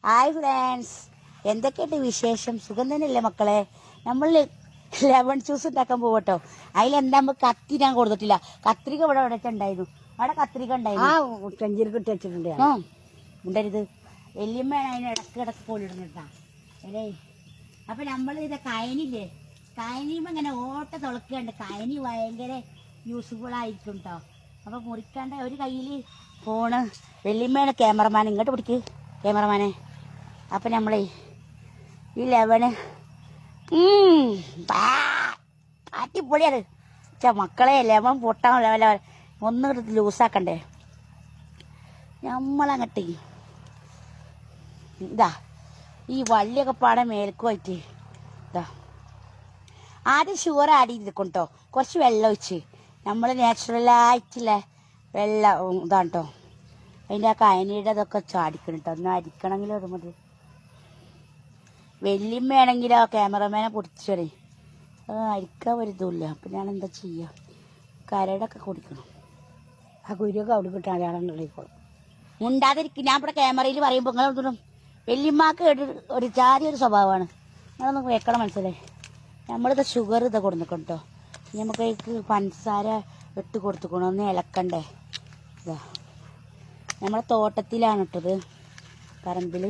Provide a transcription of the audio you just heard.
Hi friends, എന്തൊക്കെയുണ്ട് വിശേഷം? സുഖം തന്നെയല്ലേ മക്കളെ? നമ്മൾ ലെമൺ ജ്യൂസ് ഉണ്ടാക്കാൻ പോകട്ടോ. അതിലെന്താ നമുക്ക് കത്തി ഞാൻ കൊടുത്തിട്ടില്ല. കത്രിക ഇവിടെ ഉണ്ടായിരുന്നു. അവിടെ കത്രിക ഉണ്ടായിരുന്നു. ചെഞ്ചിരിക്കിട്ട് വെച്ചിട്ടുണ്ട്. ഉണ്ടരുത് വല്യമ്മയാണ് അതിന് ഇടക്ക് പോലിടുന്നിട്ടാ അല്ലേ. അപ്പൊ നമ്മൾ ഇത് കയനില്ലേ, കയനിയുമ്പോ ഇങ്ങനെ ഓട്ട തുളക്കുന്നുണ്ട്. കയനി ഭയങ്കര യൂസ്ഫുൾ ആയിരിക്കും കേട്ടോ. അപ്പൊ മുറിക്കാണ്ട ഒരു കയ്യിൽ ഫോണ്. വല്യമ്മയാണ് ക്യാമറമാൻ. ഇങ്ങോട്ട് പിടിക്ക് ക്യാമറമാനെ. അപ്പം നമ്മളെ ഈ ലെവന് അടിപൊളിയാണ്. മക്കളെ ലെമൺ പൊട്ടാൻ ലെവൻ ഒന്ന് ലൂസാക്കണ്ടേ. നമ്മളങ്ങട്ട് ഇതാ ഈ വള്ളിയൊക്കെ പാടെ മേൽക്കുമായിട്ട് ഇതാ ആദ്യം ഷുഗർ ആഡ് ചെയ്തിരിക്കും കേട്ടോ. കുറച്ച് വെള്ളം ഒഴിച്ച് നമ്മൾ നാച്ചുറലായിട്ടുള്ള വെള്ളം ഇതാണ് കേട്ടോ. അതിൻ്റെ ആ കയനിയുടെ അതൊക്കെ ചാടിക്കണം കേട്ടോ. ഒന്ന് അരിക്കണമെങ്കിലും അത് മതി. വല്യമ്മയാണെങ്കിലോ ക്യാമറമാനെ പൊടിച്ചേ അരിക്കാൻ വരുന്നില്ല. അപ്പം ഞാൻ എന്താ ചെയ്യുക, കരടൊക്കെ കുടിക്കണം. ആ കുരുവൊക്കെ അവിടെ കിട്ടാൻ അയാളെന്നുള്ളിക്കോളും. മുണ്ടാതിരിക്കും. ഞാൻ ഇവിടെ ക്യാമറയിൽ പറയുമ്പോൾ നിങ്ങളൊന്നും വല്യമ്മക്ക് ഒരു ഒരു സ്വഭാവമാണ്. നിങ്ങളൊന്നും വെക്കണം മനസ്സിലായി. നമ്മളിത് ഷുഗർ ഇത് കൊടുക്കണം കേട്ടോ. നമുക്ക് പഞ്ചസാര ഇട്ട് കൊടുത്തുക്കണം. ഒന്ന് ഇളക്കണ്ടേ. ഇതാ നമ്മളെ തോട്ടത്തിലാണ് ഇട്ടത്, പറമ്പിൽ.